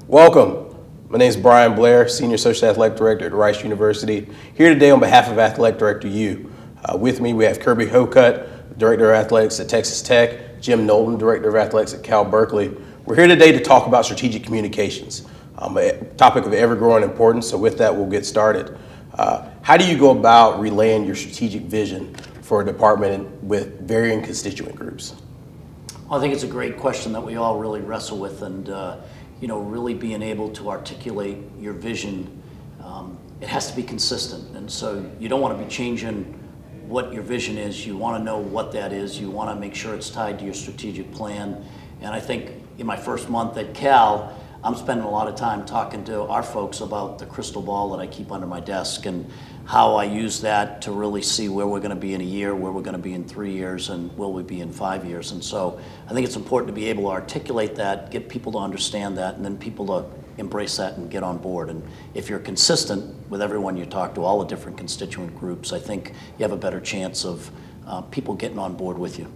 Welcome. My name is Brian Blair, Senior Associate Athletic Director at Rice University. Here today on behalf of Athletic Director U. With me we have Kirby Hocutt, Director of Athletics at Texas Tech, Jim Knowlton, Director of Athletics at Cal Berkeley. We're here today to talk about strategic communications, a topic of ever-growing importance, so with that we'll get started. How do you go about relaying your strategic vision for a department with varying constituent groups? Well, I think it's a great question that we all really wrestle with, and really being able to articulate your vision, it has to be consistent. And so you don't want to be changing what your vision is. You want to know what that is. You want to make sure it's tied to your strategic plan. And I think in my first month at Cal, I'm spending a lot of time talking to our folks about the crystal ball that I keep under my desk and how I use that to really see where we're going to be in a year, where we're going to be in 3 years, and will we be in 5 years. And so I think it's important to be able to articulate that, get people to understand that, and then people to embrace that and get on board. And if you're consistent with everyone you talk to, all the different constituent groups, I think you have a better chance of people getting on board with you.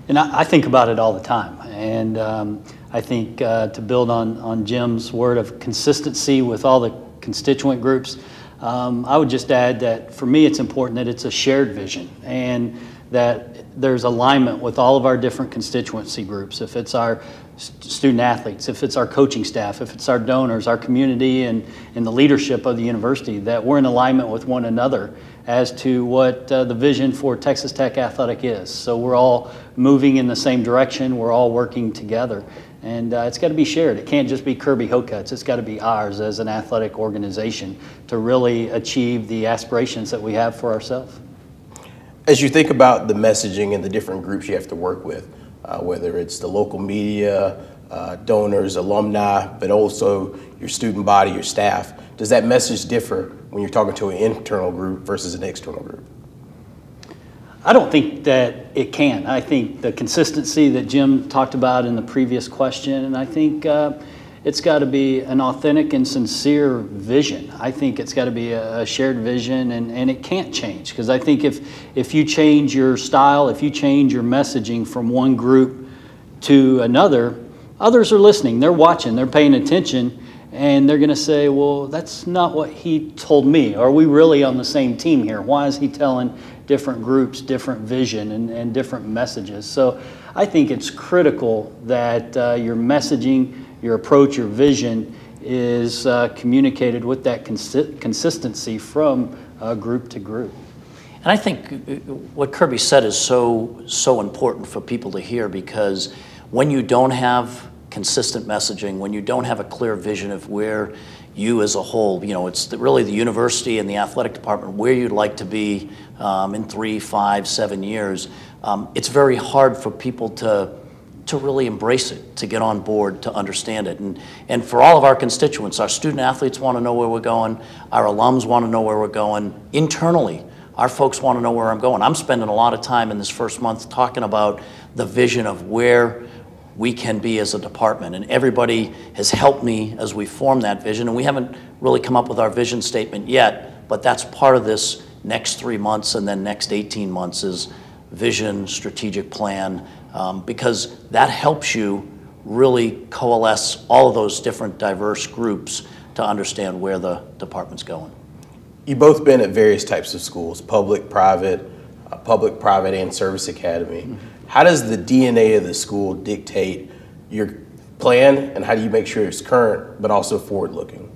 And I think about it all the time. And I think to build on Jim's word of consistency with all the constituent groups, I would just add that for me it's important that it's a shared vision and that there's alignment with all of our different constituency groups. If it's our student athletes, if it's our coaching staff, if it's our donors, our community, and the leadership of the university, that we're in alignment with one another as to what the vision for Texas Tech Athletic is. So we're all moving in the same direction, we're all working together. And it's got to be shared. It can't just be Kirby Hocutt's, it's got to be ours as an athletic organization to really achieve the aspirations that we have for ourselves. As you think about the messaging and the different groups you have to work with, whether it's the local media, donors, alumni, but also your student body, your staff, does that message differ when you're talking to an internal group versus an external group? I don't think that it can. I think the consistency that Jim talked about in the previous question, and I think it's got to be an authentic and sincere vision. I think it's got to be a shared vision, and it can't change. Because I think if you change your style, if you change your messaging from one group to another, others are listening, they're watching, they're paying attention, and they're going to say, well, that's not what he told me. Are we really on the same team here? Why is he telling different groups, different vision, and different messages? So I think it's critical that your messaging, your approach, your vision is communicated with that consistency from group to group. And I think what Kirby said is so important for people to hear, because when you don't have consistent messaging, when you don't have a clear vision of where you as a whole, it's really the university and the athletic department, where you'd like to be in 3, 5, 7 years, it's very hard for people to really embrace it, to get on board, to understand it. And for all of our constituents, our student athletes want to know where we're going, our alums want to know where we're going. Internally, our folks want to know where I'm going. I'm spending a lot of time in this first month talking about the vision of where we can be as a department, and everybody has helped me as we form that vision. And we haven't really come up with our vision statement yet, but that's part of this next 3 months and then next 18 months is vision, strategic plan, because that helps you really coalesce all of those different diverse groups to understand where the department's going. You've both been at various types of schools, public, private, and service academy. Mm-hmm. How does the DNA of the school dictate your plan, and how do you make sure it's current but also forward-looking?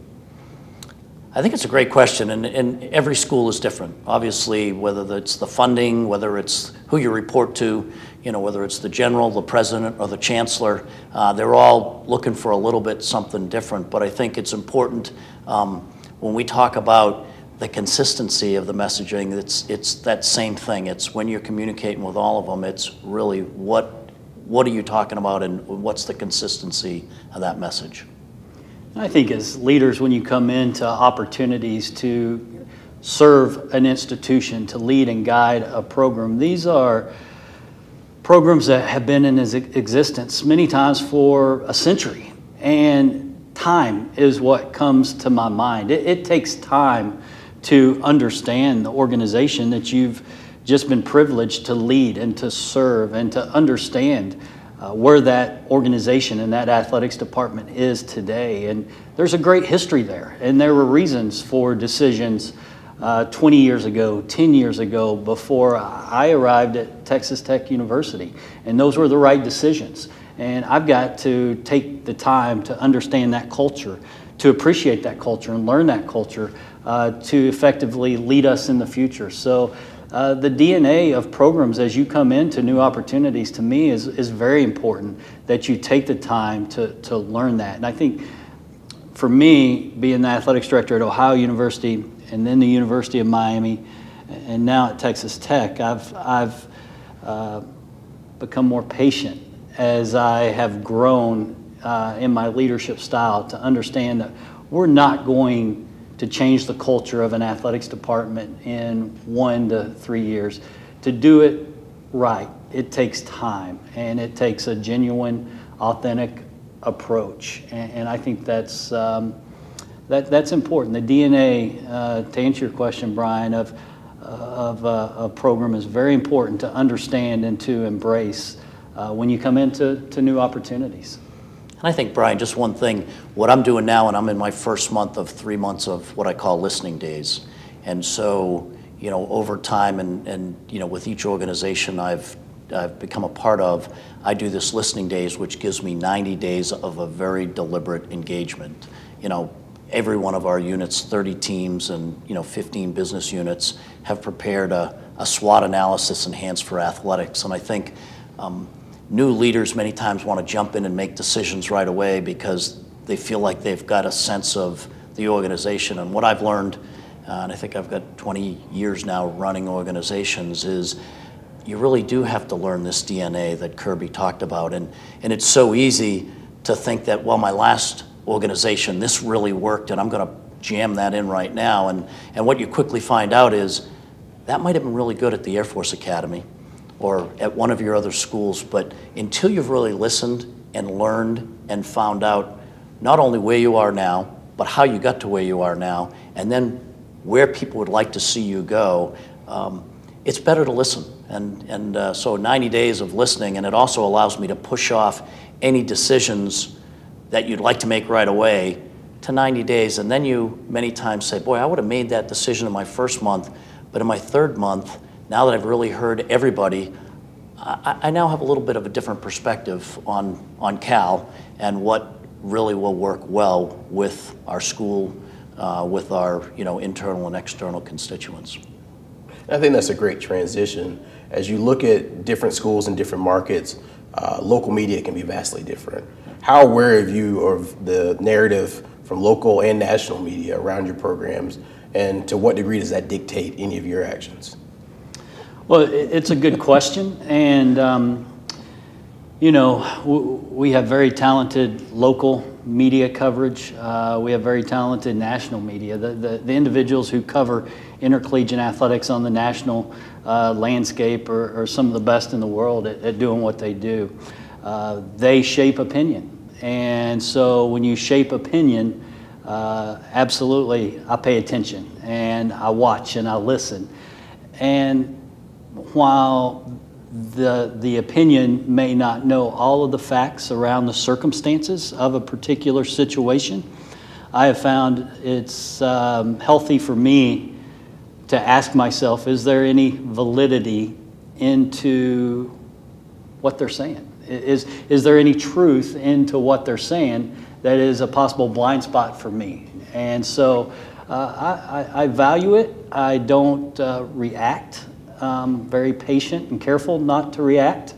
I think it's a great question, and every school is different. Obviously, whether it's the funding, whether it's who you report to, whether it's the general, the president, or the chancellor, they're all looking for a little bit something different. But I think it's important when we talk about the consistency of the messaging, it's that same thing. It's when you're communicating with all of them, it's really what are you talking about and what's the consistency of that message. I think as leaders, when you come into opportunities to serve an institution, to lead and guide a program, these are programs that have been in existence many times for a century. And time is what comes to my mind. It takes time to understand the organization that you've just been privileged to lead and to serve and to understand where that organization and that athletics department is today. And there's a great history there, and there were reasons for decisions 20 years ago, 10 years ago, before I arrived at Texas Tech University, and those were the right decisions. And I've got to take the time to understand that culture, to appreciate that culture and learn that culture to effectively lead us in the future. So the DNA of programs as you come into new opportunities, to me, is very important, that you take the time to learn that. And I think for me, being the athletics director at Ohio University and then the University of Miami and now at Texas Tech, I've become more patient as I have grown in my leadership style to understand that we're not going to change the culture of an athletics department in 1 to 3 years. To do it right, it takes time, and it takes a genuine, authentic approach. And I think that's important. The DNA, to answer your question, Brian, of a program is very important to understand and to embrace when you come into new opportunities. And I think, Brian, just one thing, what I'm doing now, and I'm in my first month of 3 months of what I call listening days. And so, over time and with each organization I've become a part of, I do this listening days, which gives me 90 days of a very deliberate engagement. Every one of our units, 30 teams and 15 business units, have prepared a SWOT analysis enhanced for athletics. And I think new leaders many times want to jump in and make decisions right away because they feel like they've got a sense of the organization. And what I've learned, and I think I've got 20 years now running organizations, is you really do have to learn this DNA that Kirby talked about. And it's so easy to think that, well, my last organization, this really worked, and I'm going to jam that in right now. And what you quickly find out is that might have been really good at the Air Force Academy or at one of your other schools, but until you've really listened and learned and found out not only where you are now, but how you got to where you are now, and then where people would like to see you go, it's better to listen. And so 90 days of listening, and it also allows me to push off any decisions that you'd like to make right away to 90 days. And then you many times say, boy, I would have made that decision in my first month, but in my third month, now that I've really heard everybody, I now have a little bit of a different perspective on Cal and what really will work well with our school, with our internal and external constituents. I think that's a great transition. As you look at different schools and different markets, local media can be vastly different. How aware are you of the narrative from local and national media around your programs, and to what degree does that dictate any of your actions? Well, it's a good question, and we have very talented local media coverage. We have very talented national media. The individuals who cover intercollegiate athletics on the national landscape are some of the best in the world at doing what they do. They shape opinion, and so when you shape opinion, absolutely, I pay attention and I watch and I listen. And while the opinion may not know all of the facts around the circumstances of a particular situation, I have found it's healthy for me to ask myself, is there any validity into what they're saying? Is there any truth into what they're saying that is a possible blind spot for me? And so I value it. I don't react. Very patient and careful not to react.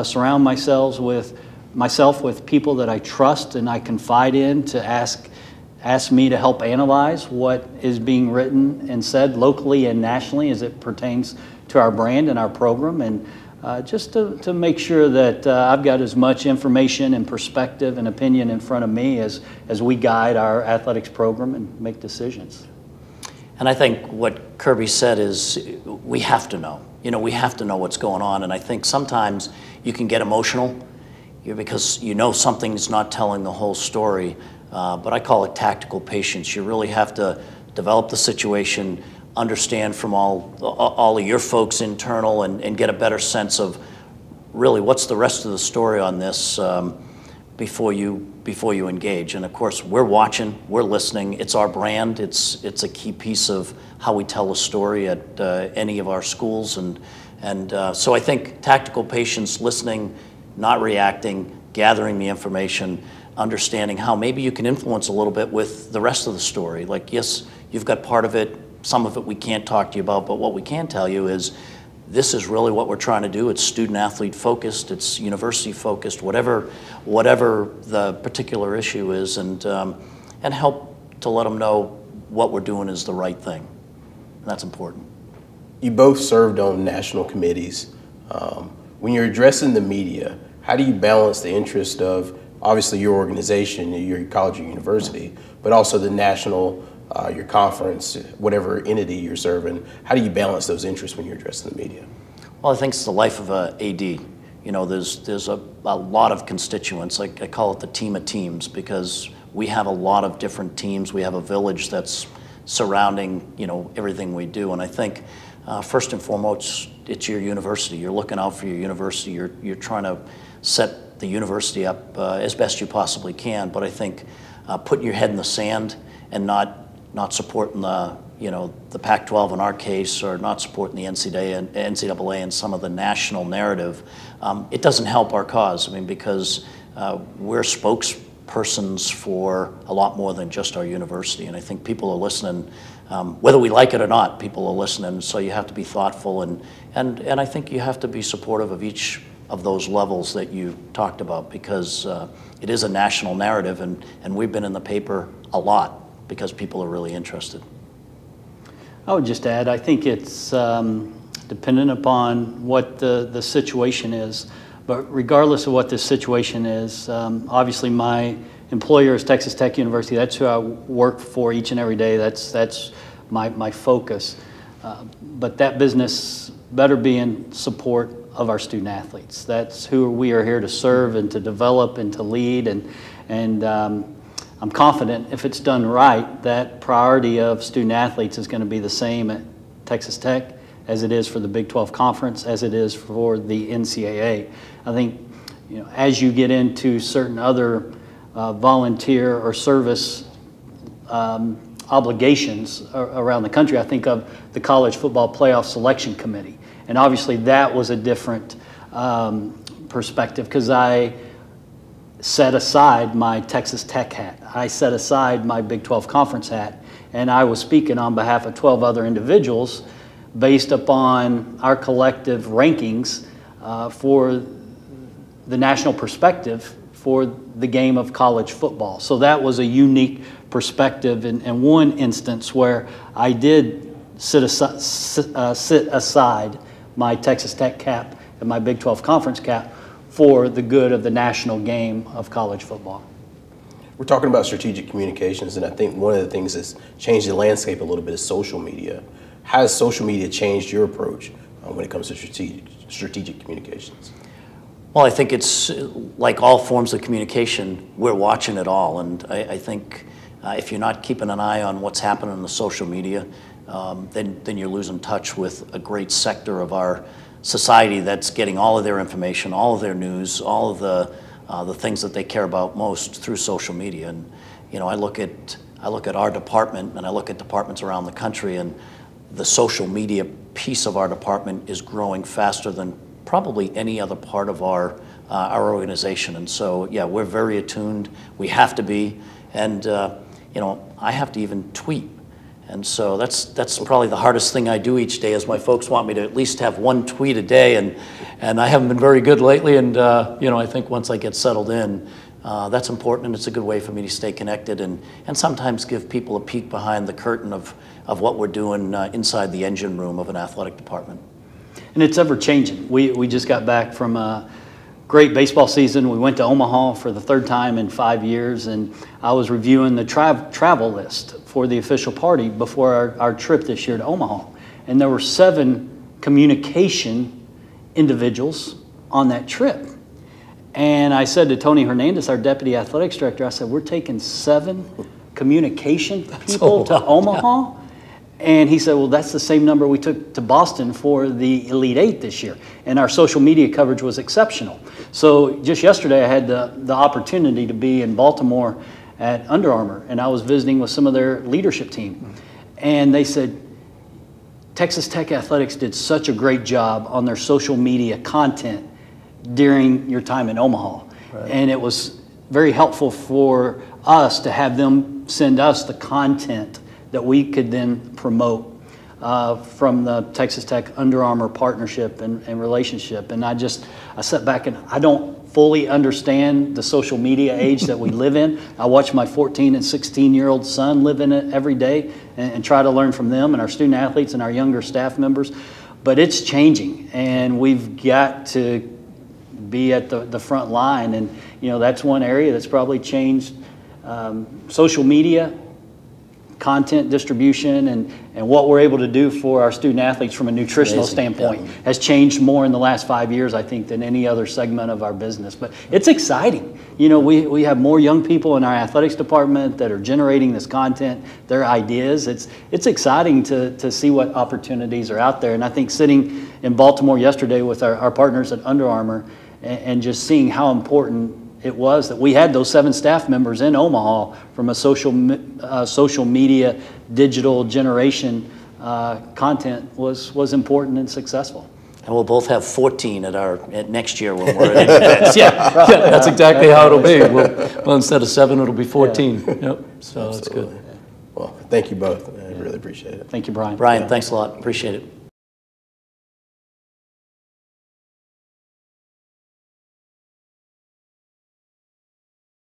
Surround myself with people that I trust and I confide in to ask me to help analyze what is being written and said locally and nationally as it pertains to our brand and our program, and just to make sure that I've got as much information and perspective and opinion in front of me as we guide our athletics program and make decisions. And I think what Kirby said is we have to know. We have to know what's going on. And I think sometimes you can get emotional because something's not telling the whole story. But I call it tactical patience. You really have to develop the situation, understand from all of your folks internal, and get a better sense of really, what's the rest of the story on this before you engage? And of course, we're watching, we're listening. It's our brand. It's a key piece of how we tell a story at any of our schools. And so I think tactical patience, listening, not reacting, gathering the information, understanding how maybe you can influence a little bit with the rest of the story. Like, yes, you've got part of it, some of it we can't talk to you about, but what we can tell you is this is really what we're trying to do. It's student-athlete focused, it's university focused, whatever the particular issue is, and help to let them know what we're doing is the right thing. And that's important. You both served on national committees. When you're addressing the media, how do you balance the interest of obviously your organization, your college or university, but also the national, your conference, whatever entity you're serving? How do you balance those interests when you're addressing the media? Well, I think it's the life of a AD. You know, there's a lot of constituents. I call it the team of teams, because we have a lot of different teams. We have a village that's surrounding, you know, everything we do. And I think first and foremost, it's your university. You're looking out for your university. You're trying to set the university up as best you possibly can. But I think putting your head in the sand and not supporting the Pac-12 in our case, or not supporting the NCAA and some of the national narrative, it doesn't help our cause. I mean, because we're spokespersons for a lot more than just our university, and I think people are listening, whether we like it or not. People are listening, so you have to be thoughtful, and I think you have to be supportive of each of those levels that you talked about, because it is a national narrative, and we've been in the paper a lot because people are really interested. I would just add, I think it's dependent upon what the situation is. But regardless of what the situation is, obviously my employer is Texas Tech University. That's who I work for each and every day. That's my focus. But that business better be in support of our student athletes. That's who we are here to serve and to develop and to lead. And I'm confident if it's done right, that priority of student athletes is going to be the same at Texas Tech as it is for the Big 12 Conference, as it is for the NCAA. I think, you know, as you get into certain other volunteer or service obligations around the country, I think of the College Football Playoff Selection Committee. And obviously that was a different perspective, because I set aside my Texas Tech hat. I set aside my Big 12 Conference hat, and I was speaking on behalf of 12 other individuals based upon our collective rankings for the national perspective for the game of college football. So that was a unique perspective in one instance where I did sit aside my Texas Tech cap and my Big 12 Conference cap for the good of the national game of college football. We're talking about strategic communications, and I think one of the things that's changed the landscape a little bit is social media. How has social media changed your approach when it comes to strategic communications? Well, I think it's like all forms of communication, we're watching it all. And I think if you're not keeping an eye on what's happening in the social media, then you're losing touch with a great sector of our society that's getting all of their information, all of their news, all of the things that they care about most through social media. And you know, I look at our department, and I look at departments around the country, and the social media piece of our department is growing faster than probably any other part of our organization. And so, yeah, we're very attuned. We have to be, and you know, I have to even tweet. And so that's probably the hardest thing I do each day, is my folks want me to at least have one tweet a day, and I haven't been very good lately. And you know, I think once I get settled in, that's important, and it's a good way for me to stay connected and sometimes give people a peek behind the curtain of what we're doing inside the engine room of an athletic department. And it's ever changing. We just got back from a great baseball season. We went to Omaha for the third time in 5 years, and I was reviewing the travel list for the official party before our trip this year to Omaha. And there were 7 communication individuals on that trip. And I said to Tony Hernandez, our deputy athletics director, I said, we're taking 7 communication people to Omaha? And he said, well, that's the same number we took to Boston for the Elite Eight this year. And our social media coverage was exceptional. So just yesterday, I had the opportunity to be in Baltimore at Under Armour, and I was visiting with some of their leadership team. And they said, Texas Tech Athletics did such a great job on their social media content during your time in Omaha. Right. And it was very helpful for us to have them send us the content that we could then promote from the Texas Tech Under Armour partnership and relationship. And I sat back and I don't fully understand the social media age that we live in. I watch my 14 and 16-year-old son live in it every day and try to learn from them and our student athletes and our younger staff members. But it's changing, and we've got to be at the front line. And that's one area that's probably changed. Social media, content distribution, and what we're able to do for our student athletes from a nutritional standpoint has changed more in the last 5 years, I think, than any other segment of our business. But it's exciting. We have more young people in our athletics department that are generating this content, their ideas. It's exciting to see what opportunities are out there. And I think sitting in Baltimore yesterday with our partners at Under Armour and just seeing how important it was that we had those 7 staff members in Omaha from a social media, digital generation content was important and successful. And we'll both have 14 at next year when we're at events. Yeah, that's exactly how it'll be. Well, instead of 7, it'll be 14. Yeah. Yep. So that's good. Well, thank you both. I really appreciate it. Thank you, Brian. Brian, thanks a lot. Appreciate it.